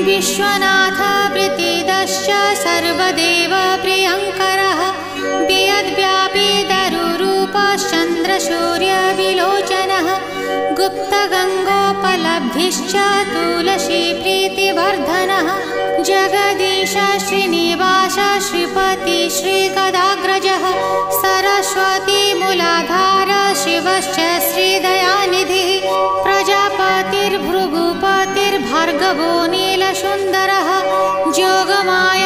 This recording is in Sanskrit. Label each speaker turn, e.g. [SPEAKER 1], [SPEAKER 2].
[SPEAKER 1] विश्वनाथ प्रीतिदश्च सर्वदेव प्रियङ्करः वियद्व्यापी दरुरूपश्चन्द्रसूर्यविलोचनः गुप्तगङ्गोपलब्धिश्च तुलसी प्रीतिवर्धनः जगदीश श्रीनिवास श्रीपति श्रीगदाग्रजः सरस्वती मूलाधार शिवश्च श्रीदयानिधिः प्रजापतिर्भृगुपतिर्भार्गवो नीलसुन्दरः जोगमाया